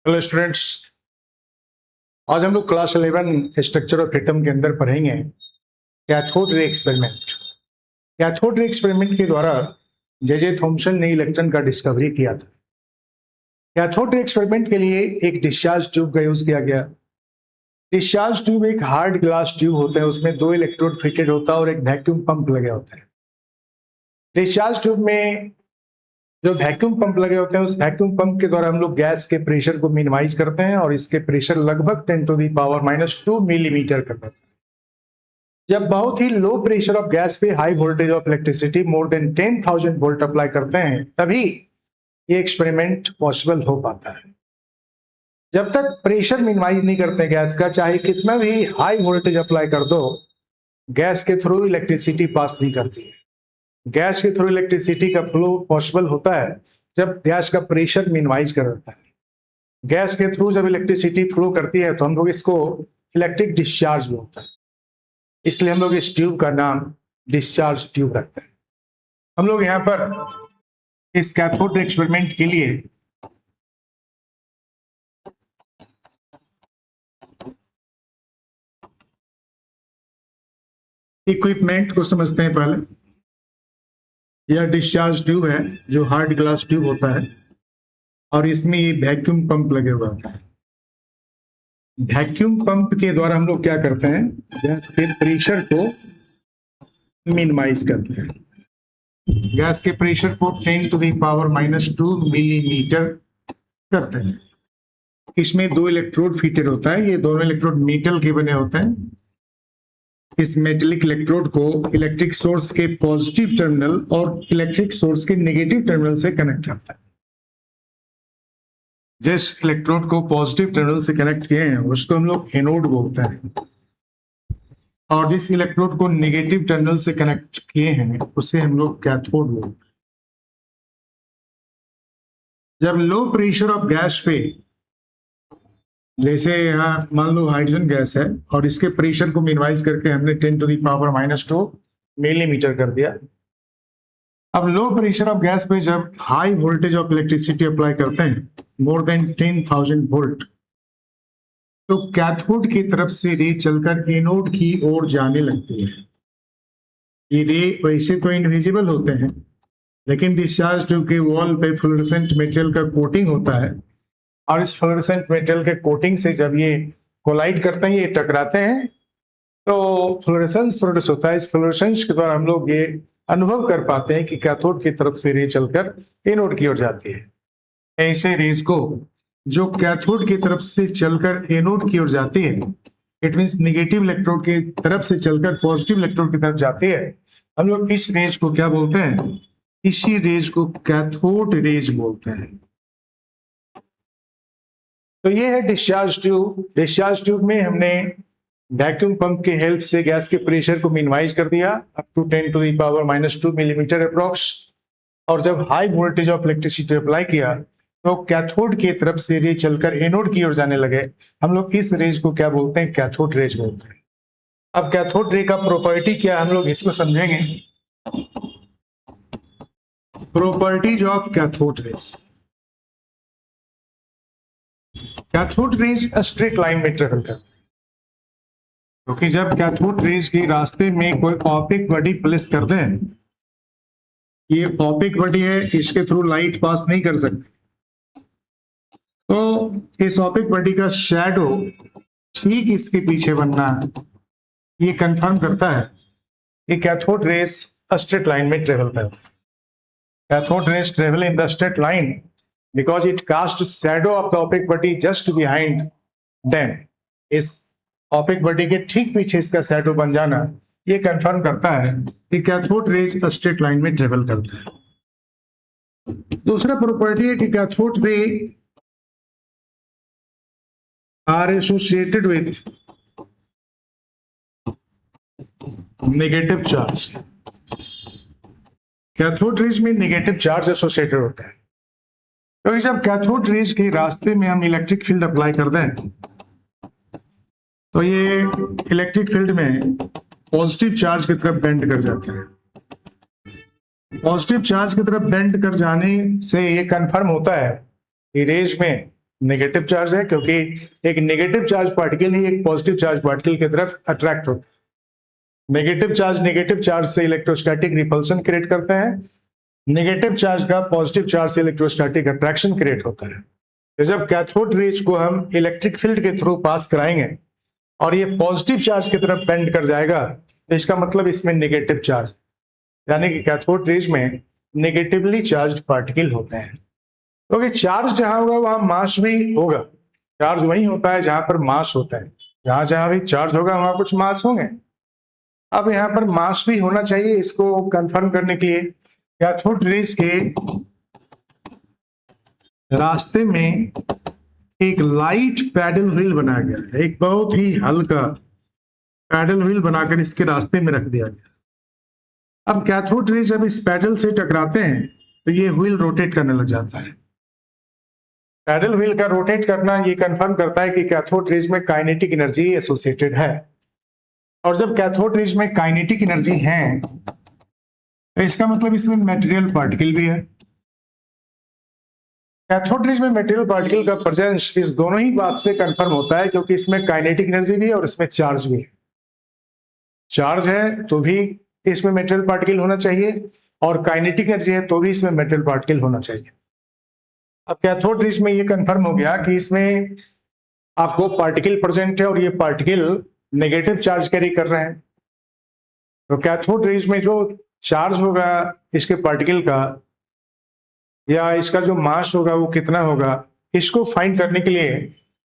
Hello students, आज हम लोग क्लास 11 स्ट्रक्चर ऑफ एटम के अंदर पढ़ेंगे cathode ray experiment. Cathode ray experiment के द्वारा जे थॉमसन ने इलेक्ट्रॉन का डिस्कवरी किया था। कैथोड रे एक्सपेरिमेंट के लिए एक डिस्चार्ज ट्यूब का यूज किया गया। डिस्चार्ज ट्यूब एक हार्ड ग्लास ट्यूब होता है, उसमें 2 इलेक्ट्रोड फिटेड होता है और एक वैक्यूम पंप लगे होता है। डिस्चार्ज ट्यूब में जो वैक्यूम पंप लगे होते हैं, उस वैक्यूम पंप के द्वारा हम लोग गैस के प्रेशर को मिनिमाइज करते हैं और इसके प्रेशर लगभग 10⁻⁻² मिलीमीटर कर देते हैं। जब बहुत ही लो प्रेशर ऑफ गैस पे high voltage of electricity more than 10,000 volt apply करते हैं, तभी ये एक्सपेरिमेंट पॉसिबल हो पाता है। जब तक प्रेशर मिनिमाइज नहीं करते गैस का, चाहे कितना भी हाई वोल्टेज अप्लाई कर दो, गैस के थ्रू इलेक्ट्रिसिटी पास नहीं करती है। गैस के थ्रू इलेक्ट्रिसिटी का फ्लो पॉसिबल होता है जब गैस का प्रेशर मिनिमाइज कर देता है। गैस के थ्रू जब इलेक्ट्रिसिटी फ्लो करती है तो हम लोग इसको इलेक्ट्रिक डिस्चार्ज बोलते हैं, इसलिए हम लोग इस ट्यूब का नाम डिस्चार्ज ट्यूब रखते हैं। हम लोग यहाँ पर इस कैथोड एक्सपेरिमेंट के लिए इक्विपमेंट को समझते हैं। पहले यह डिस्चार्ज ट्यूब है जो हार्ड ग्लास ट्यूब होता है और इसमें ये वैक्यूम पंप लगे हुआ होता है। वैक्यूम पंप के द्वारा हम लोग क्या करते हैं, गैस के प्रेशर को मिनिमाइज करते हैं। गैस के प्रेशर को 10⁻⁻² मिलीमीटर करते हैं। इसमें 2 इलेक्ट्रोड फिटेड होता है। ये दोनों इलेक्ट्रोड मेटल के बने होते हैं। इस मेटेलिक इलेक्ट्रोड को इलेक्ट्रिक सोर्स के पॉजिटिव टर्मिनल और इलेक्ट्रिक सोर्स के नेगेटिव टर्मिनल से कनेक्ट करता है। जिस इलेक्ट्रोड को पॉजिटिव टर्मिनल से कनेक्ट किए हैं उसको हम लोग एनोड बोलते हैं, और जिस इलेक्ट्रोड को नेगेटिव टर्मिनल से कनेक्ट किए हैं उसे हम लोग कैथोड बोलते हैं। जब लो प्रेशर ऑफ गैस पे, जैसे यहाँ मान लो हाइड्रोजन गैस है और इसके प्रेशर को मिनिमाइज करके हमने 10⁻⁻² मिलीमीटर कर दिया। अब लो प्रेशर ऑफ गैस पे जब high voltage of electricity apply करते हैं मोर देन 10,000 वोल्ट, तो कैथोड की तरफ से रे चलकर एनोड की ओर जाने लगती है। ये रे वैसे तो इनविजिबल होते हैं, लेकिन डिस्चार्ज ट्यूब के वॉल पे फ्लोरेसेंट मटेरियल का कोटिंग होता है और इस फ्लोरेसेंट मटेरियल के कोटिंग से जब ये कोलाइड करते हैं, ये टकराते हैं, तो फ्लोरेसेंस प्रोड्यूस होता है। इस फ्लोरेसेंस के द्वारा हम लोग ये अनुभव कर पाते हैं कि कैथोड की तरफ से रे चलकर एनोड की ओर जाती है। ऐसे रेज को जो कैथोड की तरफ से चलकर एनोड की ओर जाती है, इट मींस निगेटिव इलेक्ट्रोड की तरफ से चलकर पॉजिटिव इलेक्ट्रोड की तरफ जाती है, हम लोग इस रेज को क्या बोलते हैं, इसी रेज को कैथोड रेज बोलते हैं। तो ये है डिस्चार्ज ट्यूब। डिस्चार्ज ट्यूब में हमने वैक्यूम पंप के हेल्प से गैस के प्रेशर को मिनिमाइज कर दिया अप टू 10⁻⁻² मिलीमीटर अप्रॉक्स, और जब high voltage of electricity apply किया तो कैथोड की तरफ से रे चलकर एनोड की ओर जाने लगे। हम लोग इस रेज को क्या बोलते हैं, कैथोड रेज बोलते हैं। अब कैथोड रे का प्रॉपर्टी क्या है, हम लोग इसको समझेंगे। Properties of cathode rays. Cathode rays straight line में ट्रेवल करते हैं, क्योंकि जब कैथोड रेज के रास्ते में कोई ऑप्टिक बॉडी प्लेस कर दें, ये ऑप्टिक बॉडी है, इसके थ्रू लाइट पास नहीं कर सकती, तो इस ऑप्टिक बॉडी का शैडो ठीक इसके पीछे बनना है, ये कंफर्म करता है कि कैथोड रेज स्ट्रेट लाइन में ट्रेवल करते हैं। Cathode rays travel in the straight line because it casts shadow of the opaque body just behind them। इस opaque body के ठीक पीछे इसका शैडो बन जाना ये कंफर्म करता है कि कैथोड रेज स्ट्रेट लाइन में ट्रेवल करता है। दूसरा प्रॉपर्टी है कि cathode ray are associated with negative charge. Cathode rays में नेगेटिव चार्ज एसोसिएटेड होता है, क्योंकि जब कैथोड रेज के रास्ते में हम इलेक्ट्रिक फील्ड अप्लाई कर दें तो ये इलेक्ट्रिक फील्ड में पॉजिटिव चार्ज की तरफ बेंड कर जाते हैं। पॉजिटिव चार्ज की तरफ बेंड कर जाने से ये कंफर्म होता है कि रेज में नेगेटिव चार्ज है, क्योंकि एक नेगेटिव चार्ज पार्टिकल ही एक पॉजिटिव चार्ज पार्टिकल की तरफ अट्रैक्ट होता है। नेगेटिव चार्ज से इलेक्ट्रोस्टैटिक रिपल्सन क्रिएट करते हैं, नेगेटिव चार्ज का पॉजिटिव चार्ज से इलेक्ट्रोस्टैटिक अट्रैक्शन क्रिएट होता है। तो जब कैथोड रेज को हम इलेक्ट्रिक फील्ड के थ्रू पास कराएंगे और ये पॉजिटिव चार्ज की तरफ बेंड कर जाएगा, तो इसका मतलब इसमें नेगेटिव चार्ज, यानी कि कैथोड रेज में नेगेटिवली चार्ज पार्टिकल होते हैं। क्योंकि चार्ज जहां होगा वहां मास भी होगा। चार्ज वही होता है जहां पर मास होता है, जहां जहां भी चार्ज होगा वहां कुछ मास होंगे। अब यहाँ पर मास भी होना चाहिए। इसको कंफर्म करने के लिए कैथोड रेज के रास्ते में एक लाइट पैडल व्हील बनाया गया है, एक बहुत ही हल्का पैडल व्हील बनाकर इसके रास्ते में रख दिया गया। अब कैथोड रेज जब इस पैडल से टकराते हैं तो ये व्हील रोटेट करने लग जाता है। पैडल व्हील का रोटेट करना ये कंफर्म करता है कि कैथोड रेज में काइनेटिक एनर्जी एसोसिएटेड है। और जब कैथोड रेज में काइनेटिक एनर्जी है तो इसका मतलब इसमें मटेरियल पार्टिकल भी है। कैथोड रेज में मटेरियल पार्टिकल का प्रेजेंस इस दोनों ही बात से कंफर्म होता है, क्योंकि इसमें काइनेटिक एनर्जी भी है और इसमें चार्ज भी है। चार्ज है तो भी इसमें मटेरियल पार्टिकल होना चाहिए, और काइनेटिक एनर्जी है तो भी इसमें मटेरियल पार्टिकल होना चाहिए। अब कैथोड रेज में ये कंफर्म हो गया कि इसमें आपको पार्टिकल प्रेजेंट है और ये पार्टिकल नेगेटिव चार्ज कैरी कर रहे हैं। तो कैथोड रेज में जो चार्ज होगा इसके पार्टिकल का, या इसका जो मास होगा वो कितना होगा, इसको फाइंड करने के लिए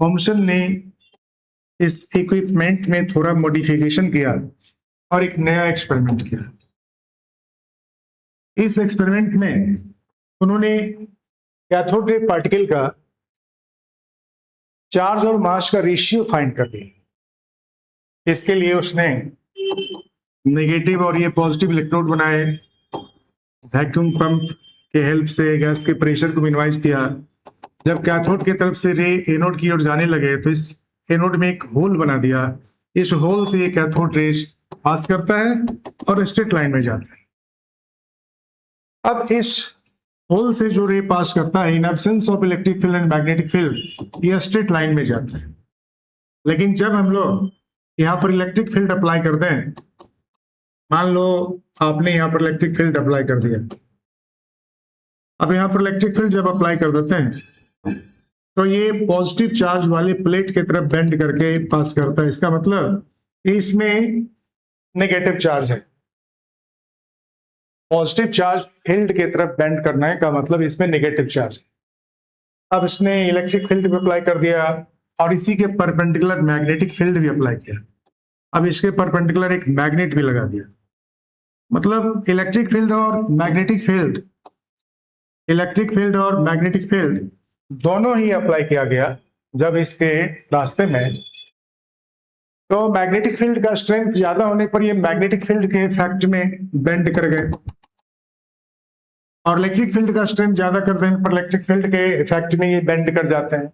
थॉमसन ने इस इक्विपमेंट में थोड़ा मॉडिफिकेशन किया और एक नया एक्सपेरिमेंट किया। इस एक्सपेरिमेंट में उन्होंने कैथोड रे पार्टिकल का चार्ज और मास का रेशियो फाइंड कर लिया। इसके लिए उसने नेगेटिव और ये पॉजिटिव इलेक्ट्रोड बनाए, वैक्यूम पंप के हेल्प से गैस के प्रेशर को मिनिमाइज किया। जब कैथोड की तरफ से रे एनोड की ओर जाने लगे तो इस एनोड में एक होल बना दिया। इस होल से ये कैथोड रेज पास करता है और स्ट्रेट लाइन में जाता है। अब इस होल से जो रे पास करता है, in absence of electric field and magnetic field, ये स्ट्रेट लाइन में जाता है। लेकिन जब हम लोग यहाँ पर इलेक्ट्रिक फील्ड अप्लाई करते हैं, मान लो आपने यहाँ पर इलेक्ट्रिक फील्ड अप्लाई कर दिया। अब यहाँ पर इलेक्ट्रिक फील्ड जब अप्लाई कर देते हैं तो ये पॉजिटिव चार्ज वाले प्लेट की तरफ बेंड करके पास करता है। इसका मतलब इसमें नेगेटिव चार्ज है। पॉजिटिव चार्ज फील्ड की तरफ बेंड करना है का मतलब इसमें नेगेटिव चार्ज है। अब इसने इलेक्ट्रिक फील्ड भी अप्लाई कर दिया और इसी के परपेंडिकुलर मैग्नेटिक फील्ड भी अप्लाई किया। अब इसके परपेंडिकुलर एक मैग्नेट भी लगा दिया। मतलब इलेक्ट्रिक फील्ड और मैग्नेटिक फील्ड दोनों ही अप्लाई किया गया जब इसके रास्ते में। तो मैग्नेटिक फील्ड का स्ट्रेंथ ज्यादा होने पर ये मैग्नेटिक फील्ड के इफेक्ट में बेंड कर गए, और इलेक्ट्रिक फील्ड का स्ट्रेंथ ज्यादा कर देने पर इलेक्ट्रिक फील्ड के इफेक्ट में ये बेंड कर जाते हैं।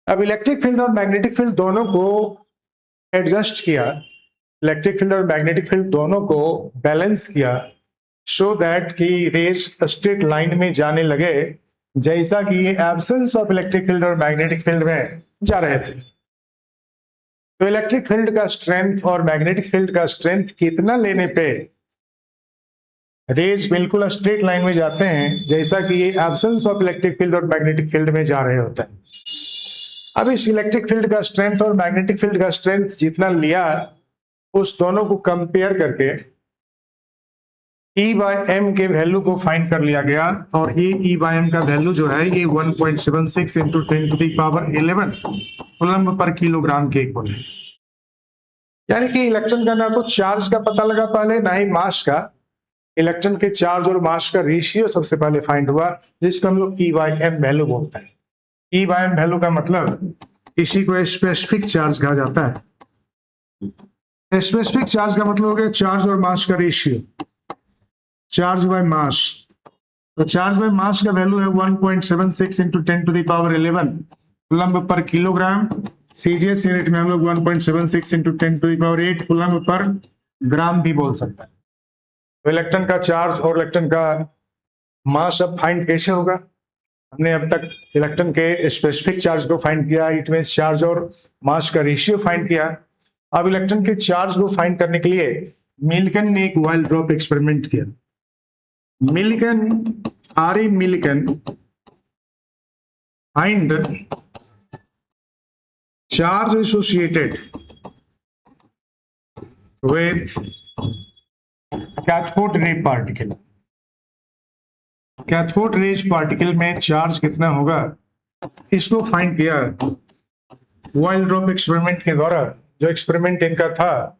अब इलेक्ट्रिक फील्ड और मैग्नेटिक फील्ड दोनों को एडजस्ट किया, इलेक्ट्रिक फील्ड और मैग्नेटिक फील्ड दोनों को बैलेंस किया, सो दैट कि रेज स्ट्रेट लाइन में जाने लगे, जैसा कि ये एब्सेंस ऑफ इलेक्ट्रिक फील्ड और मैग्नेटिक फील्ड में जा रहे थे। तो इलेक्ट्रिक फील्ड का स्ट्रेंथ और मैग्नेटिक फील्ड का स्ट्रेंथ कितना लेने पे रेज बिल्कुल स्ट्रेट लाइन में जाते हैं, जैसा कि ये एब्सेंस ऑफ इलेक्ट्रिक फील्ड और मैग्नेटिक फील्ड में जा रहे होते हैं। अब इस इलेक्ट्रिक फील्ड का स्ट्रेंथ और मैग्नेटिक फील्ड का स्ट्रेंथ जितना लिया, उस दोनों को कंपेयर करके E/m के वैल्यू को फाइंड कर लिया गया, और ये E/m का वैल्यू जो है ये 1.76 इंटू 10⁻11 कूलम्ब पर किलोग्राम के इक्वल है। यानी कि इलेक्ट्रॉन का ना तो चार्ज का पता लगा पहले, ना ही मास का। इलेक्ट्रॉन के चार्ज और मास का रेशियो सबसे पहले फाइंड हुआ, जिसको हम लोग E/m वैल्यू बोलते हैं। E/m वैल्यू का मतलब इसी को स्पेसिफिक चार्ज कहा जाता है। स्पेसिफिक चार्ज का मतलब हो गया चार्ज और मास का रेशियो, चार्ज बाय मास। तो चार्ज बाय मास का वैल्यू है 1.76 इंटू 10⁻11 कूलम्ब पर किलोग्राम। सीजीएस यूनिट में हम लोग 1.76 इंटू 10⁸ कूलम्ब पर ग्राम भी बोल सकते हैं। तो इलेक्ट्रॉन का चार्ज और इलेक्ट्रॉन का मास अब फाइंड कैसे होगा? हमने अब तक इलेक्ट्रॉन के स्पेसिफिक चार्ज को फाइंड किया, इट मींस चार्ज और मास का रेशियो फाइंड किया। अब इलेक्ट्रॉन के चार्ज को फाइंड करने के लिए मिल्कन ने एक वाइल ड्रॉप एक्सपेरिमेंट किया। Millikan, R E. Millikan find charge associated with cathode ray particle. Cathode rays particle में चार्ज कितना होगा, इसको फाइंड किया वाइल ड्रॉप एक्सपेरिमेंट के द्वारा। जो एक्सपेरिमेंट इनका था,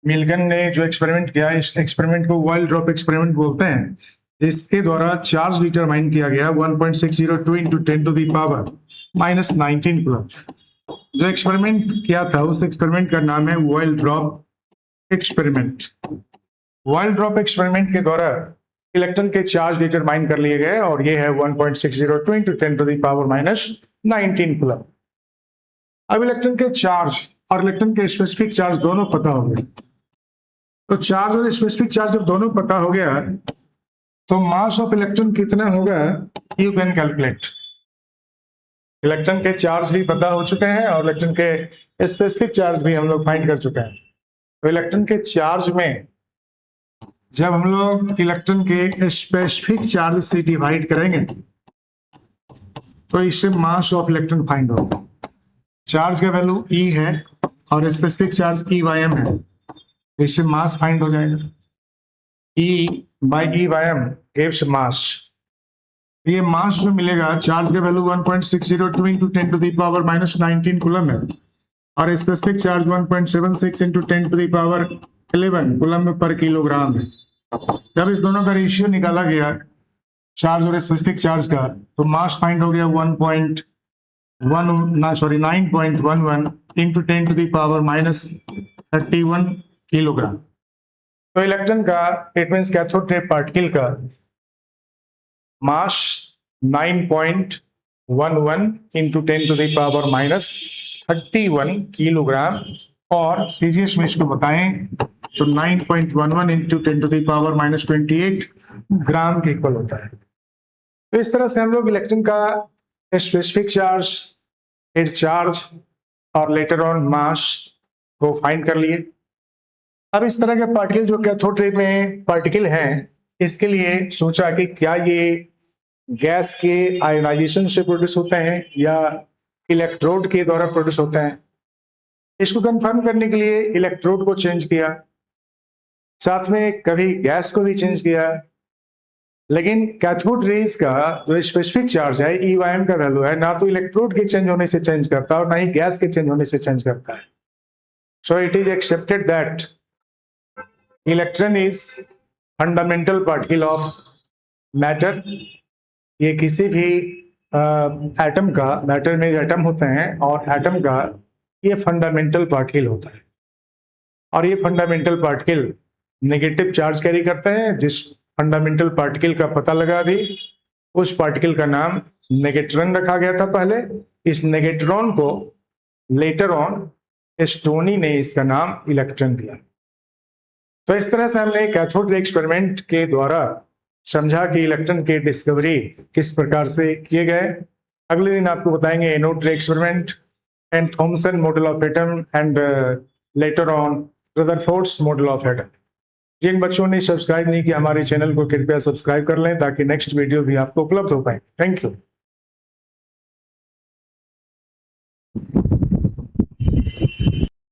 मिल्कन ने जो एक्सपेरिमेंट किया, इस एक्सपेरिमेंट को वाइल ड्रॉप एक्सपेरिमेंट बोलते हैं, जिसके द्वारा चार्ज डिटरमाइन किया गया 1.602 into 10 to the power -19 coulomb. जो एक्सपेरिमेंट किया था उस एक्सपेरिमेंट का नाम है oil drop experiment. Oil drop experiment के द्वारा इलेक्ट्रॉन के चार्ज डिटरमाइन कर लिए गए और ये है 1.602 into 10 to the power -19 coulomb. अब इलेक्ट्रॉन के चार्ज और इलेक्ट्रॉन के स्पेसिफिक चार्ज दोनों पता हो गए। तो चार्ज और स्पेसिफिक चार्ज जब दोनों पता हो गया तो मास ऑफ इलेक्ट्रॉन कितना होगा, यू कैन कैलकुलेट। इलेक्ट्रॉन के चार्ज भी पता हो चुके हैं और इलेक्ट्रॉन के स्पेसिफिक चार्ज भी हम लोग फाइंड कर चुके हैं। तो इलेक्ट्रॉन के चार्ज में जब हम लोग इलेक्ट्रॉन के स्पेसिफिक चार्ज से डिवाइड करेंगे तो इससे मास ऑफ इलेक्ट्रॉन फाइंड होगा। चार्ज का वैल्यू E है और स्पेसिफिक चार्ज E/m है, इससे मास फाइंड हो जाएगा। E/E/m गिव्स मास। ये मास जो मिलेगा, चार्ज का value 1.602 into 10 to the power -19 coulomb है और specific charge 1.76 into 10 to the power 11 coulomb पर किलोग्राम है। जब इस दोनों का रेशियो निकाला गया चार्ज और स्पेसिफिक चार्ज का, तो मास फाइंड हो गया 9.11 into 10 to the power -31 kilogram. तो इलेक्ट्रॉन का, it means cathode ray particle का mass 9.11 into 10 to the power -31 kilogram और सीजीएस में इसको बताएं तो 9.11 into 10 to the power -28 gram के इक्वल होता है। तो इस तरह से हम लोग इलेक्ट्रॉन का स्पेसिफिक चार्ज, हेड चार्ज और लेटर ऑन मास को फाइंड कर लिए। अब इस तरह के पार्टिकल जो कैथोड रे में पार्टिकल हैं, इसके लिए सोचा कि क्या ये गैस के आयोनाइजेशन से प्रोड्यूस होते हैं या इलेक्ट्रोड के द्वारा प्रोड्यूस होते हैं। इसको कंफर्म करने के लिए इलेक्ट्रोड को चेंज किया, साथ में कभी गैस को भी चेंज किया। लेकिन कैथोड रेज का जो स्पेसिफिक चार्ज है, E/m का वैल्यू है, ना तो इलेक्ट्रोड के चेंज होने से चेंज करता है और ना ही गैस के चेंज होने से चेंज करता है। So it is accepted that electron is fundamental particle of matter. ये किसी भी एटम का, मैटर में एटम होते हैं और एटम का ये फंडामेंटल पार्टिकल होता है और ये fundamental particle negative charge carry करते हैं। जिस फंडामेंटल पार्टिकल का पता लगा अभी, उस पार्टिकल का नाम नेगेट्रॉन रखा गया था पहले। इस नेगेट्रॉन को लेटर ऑन स्टोनी ने इसका नाम इलेक्ट्रॉन दिया। तो इस तरह से हमने कैथोड रे एक्सपेरिमेंट के द्वारा समझा कि इलेक्ट्रॉन के डिस्कवरी किस प्रकार से किए गए। अगले दिन आपको बताएंगे anode ray experiment and Thomson model of atom and later on Rutherford's model of atom. जिन बच्चों ने सब्सक्राइब नहीं किया हमारे चैनल को, कृपया सब्सक्राइब कर लें ताकि नेक्स्ट वीडियो भी आपको उपलब्ध हो पाए। Thank you.